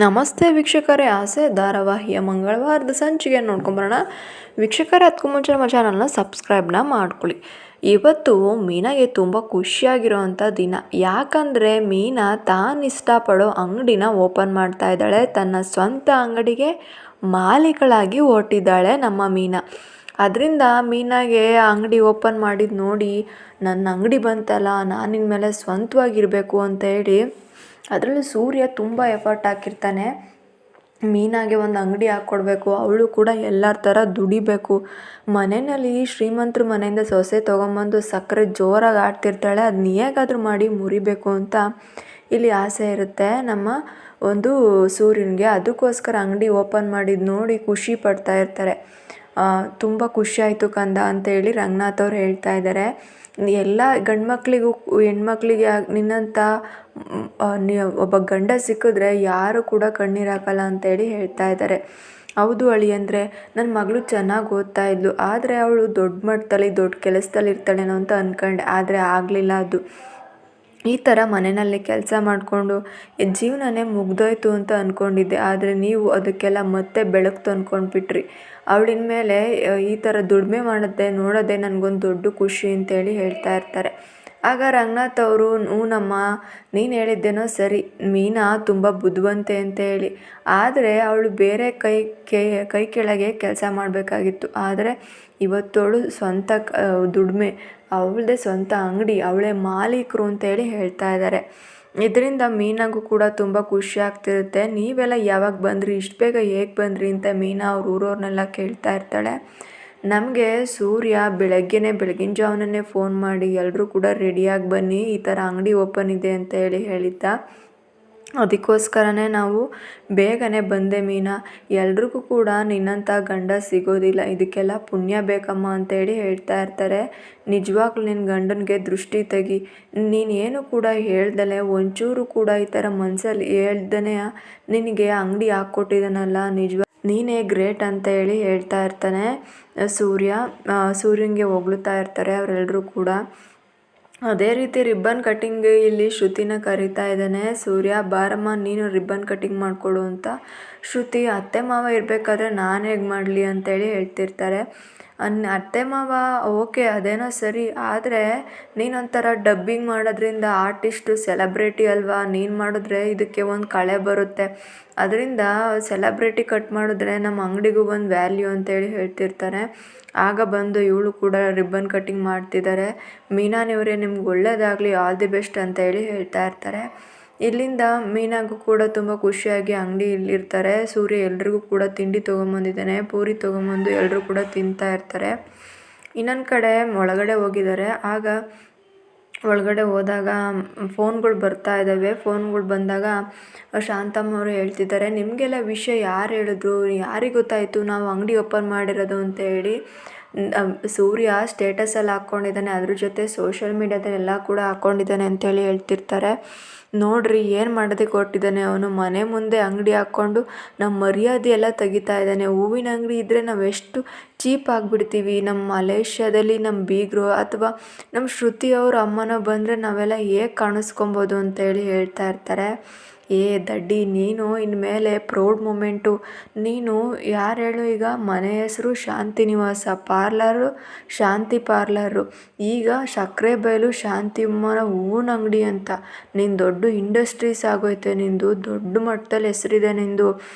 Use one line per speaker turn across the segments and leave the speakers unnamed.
ನಮಸ್ತೆ ವೀಕ್ಷಕರೇ, ಆಸೆ ಧಾರಾವಾಹಿಯ ಮಂಗಳವಾರದ ಸಂಚಿಕೆ ನೋಡ್ಕೊಂಬರೋಣ. ವೀಕ್ಷಕರೇ, ಅದಕ್ಕೂ ಮುಂಚೆ ನಮ್ಮ ಚಾನಲ್ನ ಸಬ್ಸ್ಕ್ರೈಬ್ನ ಮಾಡ್ಕೊಳ್ಳಿ. ಇವತ್ತು ಮೀನಾಗೆ ತುಂಬ ಖುಷಿಯಾಗಿರೋವಂಥ ದಿನ. ಯಾಕಂದರೆ ಮೀನಾ ತಾನು ಇಷ್ಟಪಡೋ ಅಂಗಡಿನ ಓಪನ್ ಮಾಡ್ತಾ ಇದ್ದಾಳೆ. ತನ್ನ ಸ್ವಂತ ಅಂಗಡಿಗೆ ಮಾಲೀಕಳಾಗಿ ಹೊರಟಿದ್ದಾಳೆ ನಮ್ಮ ಮೀನಾ. ಅದರಿಂದ ಮೀನಾಗೆ ಅಂಗಡಿ ಓಪನ್ ಮಾಡಿದ್ದು ನೋಡಿ, ನನ್ನ ಅಂಗಡಿ ಬಂತಲ್ಲ, ನಾನು ಇನ್ಮೇಲೆ ಸ್ವಂತವಾಗಿರಬೇಕು ಅಂತ ಹೇಳಿ ಅದರಲ್ಲೂ ಸೂರ್ಯ ತುಂಬ ಎಫರ್ಟ್ ಹಾಕಿರ್ತಾನೆ. ಮೀನಾಗೆ ಒಂದು ಅಂಗಡಿ ಹಾಕ್ಕೊಡ್ಬೇಕು, ಅವಳು ಕೂಡ ಎಲ್ಲರ ಥರ ದುಡಿಬೇಕು. ಮನೆಯಲ್ಲಿ ಶ್ರೀಮಂತರ ಮನೆಯಿಂದ ಸೊಸೆ ತೊಗೊಂಬಂದು ಸಕ್ಕರೆ ಜೋರಾಗಿ ಆಡ್ತಿರ್ತಾಳೆ. ಅದನ್ನ ಹೇಗಾದರೂ ಮಾಡಿ ಮುರಿಬೇಕು ಅಂತ ಇಲ್ಲಿ ಆಸೆ ಇರುತ್ತೆ ನಮ್ಮ ಒಂದು ಸೂರ್ಯನಿಗೆ. ಅದಕ್ಕೋಸ್ಕರ ಅಂಗಡಿ ಓಪನ್ ಮಾಡಿದ್ದು ನೋಡಿ ಖುಷಿ ಪಡ್ತಾ ಇರ್ತಾರೆ. ತುಂಬ ಖುಷಿ ಆಯಿತು ಕಂದ ಅಂತೇಳಿ ರಂಗನಾಥ್ ಅವ್ರು ಹೇಳ್ತಾ ಇದ್ದಾರೆ. ಎಲ್ಲ ಗಂಡು ಮಕ್ಕಳಿಗೂ ಹೆಣ್ಮಕ್ಳಿಗೆ ನಿನ್ನಂಥ ಒಬ್ಬ ಗಂಡ ಸಿಕ್ಕಿದ್ರೆ ಯಾರು ಕೂಡ ಕಣ್ಣೀರು ಹಾಕಲ್ಲ ಅಂತೇಳಿ ಹೇಳ್ತಾ ಇದ್ದಾರೆ. ಹೌದು ಅಳಿಯಂದರೆ, ನನ್ನ ಮಗಳು ಚೆನ್ನಾಗಿ ಓದ್ತಾ ಇದ್ಲು, ಆದರೆ ಅವಳು ದೊಡ್ಡ ಮಟ್ಟದಲ್ಲಿ ದೊಡ್ಡ ಕೆಲಸದಲ್ಲಿ ಇರ್ತಾಳೇನೋ ಅಂತ ಅಂದ್ಕೊಂಡೆ, ಆದರೆ ಆಗಲಿಲ್ಲ. ಅದು ಈ ಥರ ಮನೆಯಲ್ಲಿ ಕೆಲಸ ಮಾಡಿಕೊಂಡು ಜೀವನನೇ ಮುಗ್ದೋಯ್ತು ಅಂತ ಅಂದ್ಕೊಂಡಿದ್ದೆ, ಆದರೆ ನೀವು ಅದಕ್ಕೆಲ್ಲ ಮತ್ತೆ ಬೆಳಕು ತಂದ್ಕೊಂಡ್ಬಿಟ್ರಿ. ಅವಳಿನ ಮೇಲೆ ಈ ಥರ ದುಡಿಮೆ ಮಾಡುತ್ತೆ ನೋಡೋದೇ ನನಗೊಂದು ದೊಡ್ಡ ಖುಷಿ ಅಂತೇಳಿ ಹೇಳ್ತಾ ಇರ್ತಾರೆ. ಆಗ ರಂಗನಾಥ್ ಅವರು, ನಮ್ಮ ನೀನು ಹೇಳಿದ್ದೇನೋ ಸರಿ, ಮೀನಾ ತುಂಬ ಬುದ್ಧಿವಂತೆ ಅಂತ ಹೇಳಿ, ಆದರೆ ಅವಳು ಬೇರೆ ಕೈ ಕೆಳಗೆ ಕೆಲಸ ಮಾಡಬೇಕಾಗಿತ್ತು. ಆದರೆ ಇವತ್ತವಳು ಸ್ವಂತ ದುಡಿಮೆ, ಅವಳದೇ ಸ್ವಂತ ಅಂಗಡಿ, ಅವಳೇ ಮಾಲೀಕರು ಅಂತೇಳಿ ಹೇಳ್ತಾ ಇದ್ದಾರೆ. ಇದರಿಂದ ಮೀನಾಗೂ ಕೂಡ ತುಂಬ ಖುಷಿ ಆಗ್ತಿರುತ್ತೆ. ನೀವೆಲ್ಲ ಯಾವಾಗ ಬಂದ್ರಿ, ಇಷ್ಟು ಬೇಗ ಹೇಗೆ ಬಂದ್ರಿ ಅಂತ ಮೀನಾ ಅವ್ರ ಊರವ್ರನ್ನೆಲ್ಲ ಕೇಳ್ತಾ ಇರ್ತಾಳೆ. ನಮಗೆ ಸೂರ್ಯ ಬೆಳಗಿನ ಜಾವನೇ ಫೋನ್ ಮಾಡಿ ಎಲ್ಲರೂ ಕೂಡ ರೆಡಿಯಾಗಿ ಬನ್ನಿ, ಈ ಥರ ಅಂಗಡಿ ಓಪನ್ ಇದೆ ಅಂತ ಹೇಳಿದ್ದ. ಅದಕ್ಕೋಸ್ಕರನೇ ನಾವು ಬೇಗನೆ ಬಂದೆ ಮೀನಾ. ಎಲ್ರಿಗೂ ಕೂಡ ನಿನ್ನಂಥ ಗಂಡ ಸಿಗೋದಿಲ್ಲ, ಇದಕ್ಕೆಲ್ಲ ಪುಣ್ಯ ಬೇಕಮ್ಮ ಅಂತೇಳಿ ಹೇಳ್ತಾ ಇರ್ತಾರೆ. ನಿಜವಾಗ್ಲೂ ನಿನ್ನ ಗಂಡನಿಗೆ ದೃಷ್ಟಿ ತೆಗಿ, ನೀನೇನು ಕೂಡ ಹೇಳ್ದಲೆ ಒಂಚೂರು ಕೂಡ ಈ ಥರ ಮನಸ್ಸಲ್ಲಿ ಹೇಳ್ದನೇ ನಿನಗೆ ಅಂಗಡಿ ಹಾಕ್ಕೊಟ್ಟಿದ್ದಾನಲ್ಲ, ನೀನೇ ಗ್ರೇಟ್ ಅಂತ ಹೇಳಿ ಹೇಳ್ತಾ ಇರ್ತಾನೆ ಸೂರ್ಯನಿಗೆ ಹೊಗಳ್ತಾ ಇರ್ತಾರೆ ಅವರೆಲ್ಲರೂ ಕೂಡ. ಅದೇ ರೀತಿ ರಿಬ್ಬನ್ ಕಟ್ಟಿಂಗ್ ಇಲ್ಲಿ ಶ್ರುತಿನ ಕರಿತಾ ಇದ್ದಾನೆ ಸೂರ್ಯ. ಬಾರಮ್ಮ ನೀನು ರಿಬ್ಬನ್ ಕಟ್ಟಿಂಗ್ ಮಾಡಿಕೊಡು ಅಂತ. ಶ್ರುತಿ, ಅತ್ತೆ ಮಾವ ಇರಬೇಕಾದ್ರೆ ನಾನು ಹೇಗೆ ಮಾಡಲಿ ಅಂತೇಳಿ ಹೇಳ್ತಿರ್ತಾರೆ. ಅತ್ತೆ ಮಾವ ಓಕೆ ಅದೇನೋ ಸರಿ, ಆದರೆ ನೀನೊಂಥರ ಡಬ್ಬಿಂಗ್ ಮಾಡೋದ್ರಿಂದ ಆರ್ಟಿಸ್ಟು ಸೆಲೆಬ್ರಿಟಿ ಅಲ್ವಾ, ನೀನು ಮಾಡಿದ್ರೆ ಇದಕ್ಕೆ ಒಂದು ಕಳೆ ಬರುತ್ತೆ, ಅದರಿಂದ ಸೆಲೆಬ್ರಿಟಿ ಕಟ್ ಮಾಡಿದ್ರೆ ನಮ್ಮ ಅಂಗಡಿಗೂ ಒಂದು ವ್ಯಾಲ್ಯೂ ಅಂತೇಳಿ ಹೇಳ್ತಿರ್ತಾರೆ. ಆಗ ಬಂದು ಇವಳು ಕೂಡ ರಿಬ್ಬನ್ ಕಟ್ಟಿಂಗ್ ಮಾಡ್ತಿದ್ದಾರೆ. ಮೀನಾನಿಯವರೇ, ನಿಮ್ಗೆ ಒಳ್ಳೆಯದಾಗಲಿ, ಆಲ್ ದಿ ಬೆಸ್ಟ್ ಅಂತ ಹೇಳಿ ಹೇಳ್ತಾ ಇರ್ತಾರೆ. ಇಲ್ಲಿಂದ ಮೀನಾಗೂ ಕೂಡ ತುಂಬ ಖುಷಿಯಾಗಿ ಅಂಗಡಿ ಇಲ್ಲಿರ್ತಾರೆ. ಸೂರ್ಯ ಎಲ್ರಿಗೂ ಕೂಡ ತಿಂಡಿ ತೊಗೊಂಬಂದಿದ್ದಾನೆ, ಪೂರಿ ತೊಗೊಂಬಂದು ಎಲ್ಲರೂ ಕೂಡ ತಿಂತಾ ಇರ್ತಾರೆ. ಇನ್ನೊಂದು ಕಡೆ ಒಳಗಡೆ ಹೋಗಿದ್ದಾರೆ. ಆಗ ಒಳಗಡೆ ಹೋದಾಗ ಫೋನ್ಗಳು ಬರ್ತಾ ಇದ್ದಾವೆ. ಫೋನ್ಗಳು ಬಂದಾಗ ಶಾಂತಮ್ಮ ಅವರು ಹೇಳ್ತಿದ್ದಾರೆ, ನಿಮಗೆಲ್ಲ ವಿಷಯ ಯಾರು ಹೇಳಿದ್ರು, ಯಾರಿಗೆ ಗೊತ್ತಾಯಿತು ನಾವು ಅಂಗಡಿ ಓಪನ್ ಮಾಡಿರೋದು ಅಂತ ಹೇಳಿ. ಸೂರ್ಯ ಸ್ಟೇಟಸಲ್ಲಿ ಹಾಕ್ಕೊಂಡಿದ್ದಾನೆ, ಅದ್ರ ಜೊತೆ ಸೋಷಿಯಲ್ ಮೀಡ್ಯಾದಲ್ಲೆಲ್ಲ ಕೂಡ ಹಾಕ್ಕೊಂಡಿದ್ದಾನೆ ಅಂತೇಳಿ ಹೇಳ್ತಿರ್ತಾರೆ. ನೋಡ್ರಿ ಏನು ಮಾಡೋದಕ್ಕೆ ಕೊಟ್ಟಿದ್ದಾನೆ ಅವನು, ಮನೆ ಮುಂದೆ ಅಂಗಡಿ ಹಾಕ್ಕೊಂಡು ನಮ್ಮ ಮರ್ಯಾದೆ ಎಲ್ಲ ತೆಗಿತಾ ಇದ್ದಾನೆ. ಹೂವಿನ ಅಂಗಡಿ ಇದ್ದರೆ ನಾವು ಎಷ್ಟು ಚೀಪ್ ಆಗಿಬಿಡ್ತೀವಿ. ನಮ್ಮ ಮಲೇಷ್ಯಾದಲ್ಲಿ ನಮ್ಮ ಬೀಗರು ಅಥವಾ ನಮ್ಮ ಶ್ರುತಿಯವ್ರ ಅಮ್ಮನ ಬಂದರೆ ನಾವೆಲ್ಲ ಹೇಗೆ ಕಾಣಿಸ್ಕೊಬೋದು ಅಂತೇಳಿ ಹೇಳ್ತಾ ಇರ್ತಾರೆ. ದಡ್ಡಿ ನೀನು ಇನ್ಮೇಲೆ ಪ್ರೌಡ್ ಮೂಮೆಂಟು, ನೀನು ಯಾರು ಹೇಳು, ಈಗ ಮನೆ ಹೆಸರು ಶಾಂತಿ ನಿವಾಸ, ಪಾರ್ಲರು ಶಾಂತಿ ಪಾರ್ಲರು, ಈಗ ಸಕ್ಕರೆ ಬಯಲು ಶಾಂತಿಮ್ಮನ ಹೂವಿನ ಅಂಗಡಿ ಅಂತ, ನೀನು ದೊಡ್ಡ ಇಂಡಸ್ಟ್ರೀಸ್ ಆಗೋಯ್ತೆ, ನಿಂದು ದೊಡ್ಡ ಮಟ್ಟದಲ್ಲಿ ಹೆಸರಿದೆ ನಿಂದು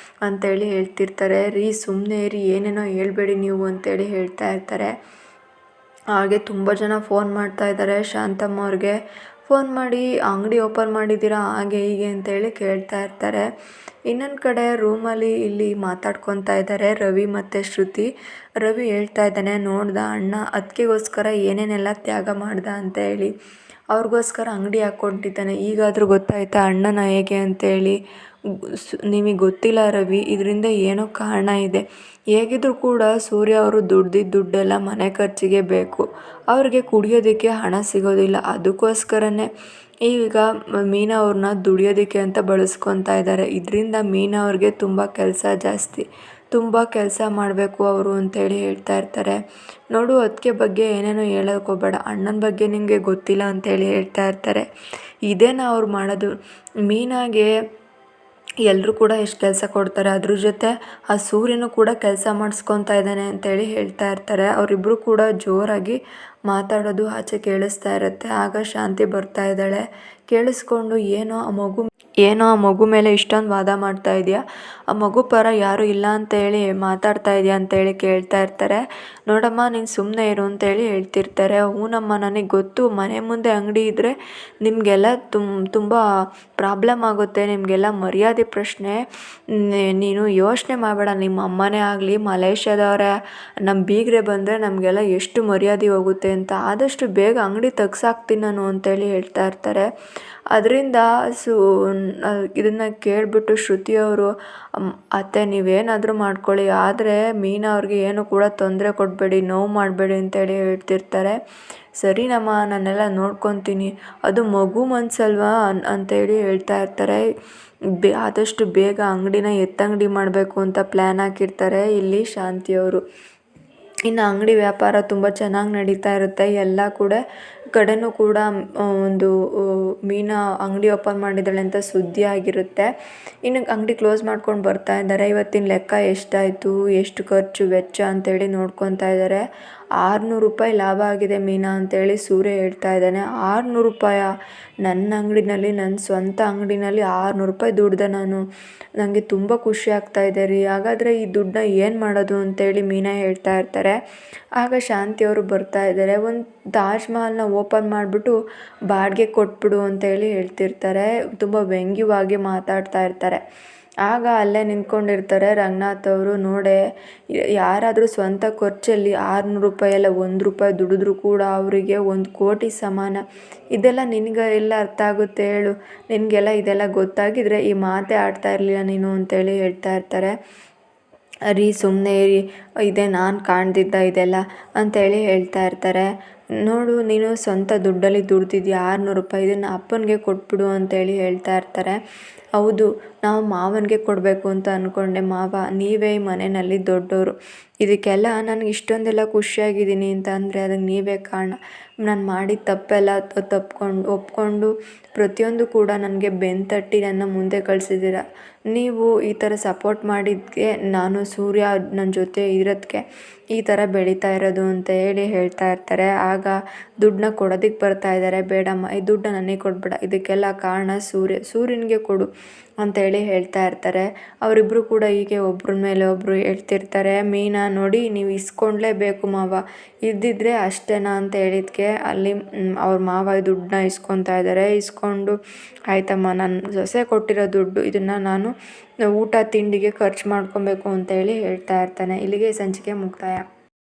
ಅಂತೇಳಿ ಹೇಳ್ತಿರ್ತಾರೆ. ಸುಮ್ಮನೆ ಏನೇನೋ ಹೇಳ್ಬೇಡಿ ನೀವು ಅಂತೇಳಿ ಹೇಳ್ತಾ ಇರ್ತಾರೆ. ಹಾಗೆ ತುಂಬ ಜನ ಫೋನ್ ಮಾಡ್ತಾ ಇದ್ದಾರೆ ಶಾಂತಮ್ಮ ಅವ್ರಿಗೆ. ಫೋನ್ ಮಾಡಿ ಅಂಗಡಿ ಓಪನ್ ಮಾಡಿದ್ದೀರಾ ಹಾಗೆ ಹೀಗೆ ಅಂತೇಳಿ ಕೇಳ್ತಾ ಇರ್ತಾರೆ. ಇನ್ನೊಂದು ಕಡೆ ರೂಮಲ್ಲಿ ಇಲ್ಲಿ ಮಾತಾಡ್ಕೊತಾ ಇದ್ದಾರೆ ರವಿ ಮತ್ತು ಶ್ರುತಿ. ರವಿ ಹೇಳ್ತಾ ಇದ್ದಾನೆ, ನೋಡ್ದ ಅಣ್ಣ ಅದಕ್ಕೆಗೋಸ್ಕರ ಏನೇನೆಲ್ಲ ತ್ಯಾಗ ಮಾಡ್ದ ಅಂತ ಹೇಳಿ, ಅವ್ರಿಗೋಸ್ಕರ ಅಂಗಡಿ ಹಾಕ್ಕೊಂಡಿದ್ದಾನೆ. ಈಗಾದರೂ ಗೊತ್ತಾಯ್ತಾ ಅಣ್ಣನ ಹೇಗೆ ಅಂತೇಳಿ. ನಿಮಗೆ ಗೊತ್ತಿಲ್ಲ ರವಿ, ಇದರಿಂದ ಏನೋ ಕಾರಣ ಇದೆ. ಹೇಗಿದ್ರು ಕೂಡ ಸೂರ್ಯ ಅವರು ದುಡ್ಡೆಲ್ಲ ಮನೆ ಖರ್ಚಿಗೆ ಬೇಕು, ಅವ್ರಿಗೆ ಕುಡಿಯೋದಕ್ಕೆ ಹಣ ಸಿಗೋದಿಲ್ಲ. ಅದಕ್ಕೋಸ್ಕರನೇ ಈಗ ಮೀನಾ ಅವ್ರನ್ನ ದುಡಿಯೋದಕ್ಕೆ ಅಂತ ಬಳಸ್ಕೊತಾ ಇದ್ದಾರೆ. ಇದರಿಂದ ಮೀನಾ ಅವ್ರಿಗೆ ತುಂಬ ಕೆಲಸ ಜಾಸ್ತಿ, ತುಂಬ ಕೆಲಸ ಮಾಡಬೇಕು ಅವರು ಅಂತೇಳಿ ಹೇಳ್ತಾ ಇರ್ತಾರೆ. ನೋಡು ಅದಕ್ಕೆ ಬಗ್ಗೆ ಏನೇನೋ ಹೇಳೋಕೆ ಹೋಗಬೇಡ, ಅಣ್ಣನ ಬಗ್ಗೆ ನಿಮಗೆ ಗೊತ್ತಿಲ್ಲ ಅಂತೇಳಿ ಹೇಳ್ತಾ ಇರ್ತಾರೆ. ಇದೇನಾ ಅವ್ರು ಮಾಡೋದು, ಮೀನಾಗೆ ಎಲ್ಲರೂ ಕೂಡ ಎಷ್ಟು ಕೆಲಸ ಕೊಡ್ತಾರೆ, ಅದ್ರ ಜೊತೆ ಆ ಸೂರ್ಯನೂ ಕೂಡ ಕೆಲಸ ಮಾಡಿಸ್ಕೊತಾ ಇದ್ದಾನೆ ಅಂತೇಳಿ ಹೇಳ್ತಾ ಇರ್ತಾರೆ. ಅವರಿಬ್ಬರು ಕೂಡ ಜೋರಾಗಿ ಮಾತಾಡೋದು ಆಚೆ ಕೇಳಿಸ್ತಾ ಇರುತ್ತೆ. ಆಗ ಶಾಂತಿ ಬರ್ತಾ ಇದ್ದಾಳೆ. ಕೇಳಿಸ್ಕೊಂಡು ಏನೋ ಆ ಮಗು ಮೇಲೆ ಇಷ್ಟೊಂದು ವಾದ ಮಾಡ್ತಾ ಇದೆಯಾ, ಆ ಮಗು ಪರ ಯಾರೂ ಇಲ್ಲ ಅಂತೇಳಿ ಮಾತಾಡ್ತಾ ಇದೆಯಾ ಅಂತೇಳಿ ಕೇಳ್ತಾ ಇರ್ತಾರೆ. ನೋಡಮ್ಮ ನೀನು ಸುಮ್ಮನೆ ಇರು ಅಂತೇಳಿ ಹೇಳ್ತಿರ್ತಾರೆ. ಹೂನಮ್ಮ ನನಗೆ ಗೊತ್ತು, ಮನೆ ಮುಂದೆ ಅಂಗಡಿ ಇದ್ದರೆ ನಿಮಗೆಲ್ಲ ತುಂಬ ಪ್ರಾಬ್ಲಮ್ ಆಗುತ್ತೆ, ನಿಮಗೆಲ್ಲ ಮರ್ಯಾದೆ ಪ್ರಶ್ನೆ. ನೀನು ಯೋಚನೆ ಮಾಡಬೇಡ, ನಿಮ್ಮ ಅಮ್ಮನೇ ಆಗಲಿ ಮಲೇಷ್ಯಾದವರೇ ನಮ್ಮ ಬೀಗರೆ ಬಂದರೆ ನಮಗೆಲ್ಲ ಎಷ್ಟು ಮರ್ಯಾದೆ ಹೋಗುತ್ತೆ ಅಂತ, ಆದಷ್ಟು ಬೇಗ ಅಂಗಡಿ ತೆಗ್ಸಾಕ್ತೀನಿ ನಾನು ಅಂತೇಳಿ ಹೇಳ್ತಾ ಇರ್ತಾರೆ. ಅದರಿಂದ ಇದನ್ನು ಕೇಳಿಬಿಟ್ಟು ಶ್ರುತಿಯವರು, ಅತ್ತೆ ನೀವೇನಾದರೂ ಮಾಡ್ಕೊಳ್ಳಿ, ಆದರೆ ಮೀನಾ ಅವ್ರಿಗೆ ಏನು ಕೂಡ ತೊಂದರೆ ಕೊಡಬೇಡಿ, ನೋವು ಮಾಡಬೇಡಿ ಅಂತೇಳಿ ಹೇಳ್ತಿರ್ತಾರೆ. ಸರಿನಮ್ಮ ನಾನೆಲ್ಲ ನೋಡ್ಕೊತೀನಿ, ಅದು ಮಗು ಮನಸ್ಸಲ್ವಾ ಅಂತೇಳಿ ಹೇಳ್ತಾ ಇರ್ತಾರೆ. ಆದಷ್ಟು ಬೇಗ ಅಂಗಡಿನ ಎತ್ತಂಗಡಿ ಮಾಡಬೇಕು ಅಂತ ಪ್ಲ್ಯಾನ್ ಹಾಕಿರ್ತಾರೆ ಇಲ್ಲಿ ಶಾಂತಿಯವರು. ಇನ್ನು ಅಂಗಡಿ ವ್ಯಾಪಾರ ತುಂಬ ಚೆನ್ನಾಗಿ ನಡೀತಾ ಇರುತ್ತೆ. ಎಲ್ಲ ಕಡೆನೂ ಕೂಡ ಒಂದು ಮೀನಾ ಅಂಗಡಿ ಓಪನ್ ಮಾಡಿದ್ದಾಳೆ ಅಂತ ಸುದ್ದಿ ಆಗಿರುತ್ತೆ. ಇನ್ನು ಅಂಗಡಿ ಕ್ಲೋಸ್ ಮಾಡ್ಕೊಂಡು ಬರ್ತಾ ಇದ್ದಾರೆ. ಇವತ್ತಿನ ಲೆಕ್ಕ ಎಷ್ಟಾಯಿತು, ಎಷ್ಟು ಖರ್ಚು ವೆಚ್ಚ ಅಂತೇಳಿ ನೋಡ್ಕೊತಾ ಇದ್ದಾರೆ. 600 ರೂಪಾಯಿ ಲಾಭ ಆಗಿದೆ ಮೀನಾ ಅಂತೇಳಿ ಸೂರ್ಯ ಹೇಳ್ತಾ ಇದ್ದಾನೆ. 600 ರೂಪಾಯ? ನನ್ನ ಅಂಗಡಿನಲ್ಲಿ, ನನ್ನ ಸ್ವಂತ ಅಂಗಡಿನಲ್ಲಿ 600 ರೂಪಾಯಿ ದುಡ್ದೆ ನಾನು. ನನಗೆ ತುಂಬ ಖುಷಿ ಆಗ್ತಾ ಇದೆ ರೀ. ಹಾಗಾದರೆ ಈ ದುಡ್ಡನ್ನ ಏನು ಮಾಡೋದು ಅಂತೇಳಿ ಮೀನಾ ಹೇಳ್ತಾ ಇರ್ತಾರೆ. ಆಗ ಶಾಂತಿಯವರು ಬರ್ತಾ ಇದ್ದಾರೆ. ಒಂದು ತಾಜ್ ಮಹಲ್ನ ಓಪನ್ ಮಾಡಿಬಿಟ್ಟು ಬಾಡಿಗೆ ಕೊಟ್ಬಿಡು ಅಂತೇಳಿ ಹೇಳ್ತಿರ್ತಾರೆ. ತುಂಬ ವ್ಯಂಗ್ಯವಾಗಿ ಮಾತಾಡ್ತಾ ಇರ್ತಾರೆ. ಆಗ ಅಲ್ಲೇ ನಿಂತ್ಕೊಂಡಿರ್ತಾರೆ ರಂಗನಾಥ್ ಅವರು. ನೋಡೆ, ಯಾರಾದರೂ ಸ್ವಂತ ಖರ್ಚಲ್ಲಿ 600 ರೂಪಾಯಿ ಎಲ್ಲ 1 ರೂಪಾಯಿ ದುಡಿದ್ರೂ ಕೂಡ ಅವರಿಗೆ 1 ಕೋಟಿ ಸಮಾನ. ಇದೆಲ್ಲ ನಿನಗೆ ಎಲ್ಲ ಅರ್ಥ ಆಗುತ್ತೆ ಹೇಳು, ನಿನಗೆಲ್ಲ ಇದೆಲ್ಲ ಗೊತ್ತಾಗಿದ್ರೆ ಈ ಮಾತೇ ಆಡ್ತಾ ಇರಲಿಲ್ಲ ನೀನು ಅಂತೇಳಿ ಹೇಳ್ತಾ ಇರ್ತಾರೆ. ರೀ ಸುಮ್ಮನೆ ಇರಿ, ಇದೇ ನಾನು ಕಾಣ್ದಿದ್ದ ಇದೆಲ್ಲ ಅಂತೇಳಿ ಹೇಳ್ತಾ ಇರ್ತಾರೆ. ನೋಡು, ನೀನು ಸ್ವಂತ ದುಡ್ಡಲ್ಲಿ ದುಡ್ದಿದ್ಯಾ 600 ರೂಪಾಯಿ, ಇದನ್ನು ಅಪ್ಪನಿಗೆ ಕೊಟ್ಬಿಡು ಅಂತೇಳಿ ಹೇಳ್ತಾ ಇರ್ತಾರೆ. ಹೌದು, ನಾವು ಮಾವನಿಗೆ ಕೊಡಬೇಕು ಅಂತ ಅಂದ್ಕೊಂಡೆ ಮಾವ, ನೀವೇ ಈ ಮನೆಯಲ್ಲಿ ದೊಡ್ಡವರು. ಇದಕ್ಕೆಲ್ಲ ನನಗೆ ಇಷ್ಟೊಂದೆಲ್ಲ ಖುಷಿಯಾಗಿದ್ದೀನಿ ಅಂತ ಅಂದರೆ ಅದಕ್ಕೆ ನೀವೇ ಕಾರಣ. ನಾನು ಮಾಡಿದ ತಪ್ಪೆಲ್ಲ ಒಪ್ಕೊಂಡು ಪ್ರತಿಯೊಂದು ಕೂಡ ನನಗೆ ಬೆನ್ತಟ್ಟಿ ನನ್ನ ಮುಂದೆ ಕಳಿಸಿದ್ದೀರ. ನೀವು ಈ ಥರ ಸಪೋರ್ಟ್ ಮಾಡಿದ್ದಕ್ಕೆ ನಾನು ಸೂರ್ಯ ನನ್ನ ಜೊತೆ ಇರೋದಕ್ಕೆ ಈ ಥರ ಬೆಳೀತಾ ಇರೋದು ಅಂತ ಹೇಳಿ ಹೇಳ್ತಾ ಇರ್ತಾರೆ. ಆಗ ದುಡ್ಡನ್ನ ಕೊಡೋದಕ್ಕೆ ಬರ್ತಾ ಇದ್ದಾರೆ. ಬೇಡಮ್ಮ, ಈ ದುಡ್ಡನ್ನ ನನಗೆ ಕೊಡಬೇಡ, ಇದಕ್ಕೆಲ್ಲ ಕಾರಣ ಸೂರ್ಯನಿಗೆ ಕೊಡು ಅಂತೇಳಿ ಹೇಳ್ತಾ ಇರ್ತಾರೆ. ಅವರಿಬ್ಬರು ಕೂಡ ಹೀಗೆ ಒಬ್ಬರ ಮೇಲೆ ಒಬ್ಬರು ಹೇಳ್ತಿರ್ತಾರೆ. ಮೀನಾ, ನೋಡಿ ನೀವು ಇಸ್ಕೊಂಡ್ಲೇಬೇಕು ಮಾವ, ಇದ್ದಿದ್ರೆ ಅಷ್ಟೇನಾ ಅಂತ ಹೇಳಿದ್ಕೆ ಅಲ್ಲಿ ಅವ್ರ ಮಾವ ದುಡ್ಡನ್ನ ಇಸ್ಕೊತಾ ಇದ್ದಾರೆ. ಇಸ್ಕೊಂಡು, ಆಯ್ತಮ್ಮ ನನ್ನ ಸೊಸೆ ಕೊಟ್ಟಿರೋ ದುಡ್ಡು, ಇದನ್ನು ನಾನು ಊಟ ತಿಂಡಿಗೆ ಖರ್ಚು ಮಾಡ್ಕೊಬೇಕು ಅಂತೇಳಿ ಹೇಳ್ತಾ ಇರ್ತಾನೆ. ಇಲ್ಲಿಗೆ ಸಂಚಿಕೆ ಮುಕ್ತಾಯ.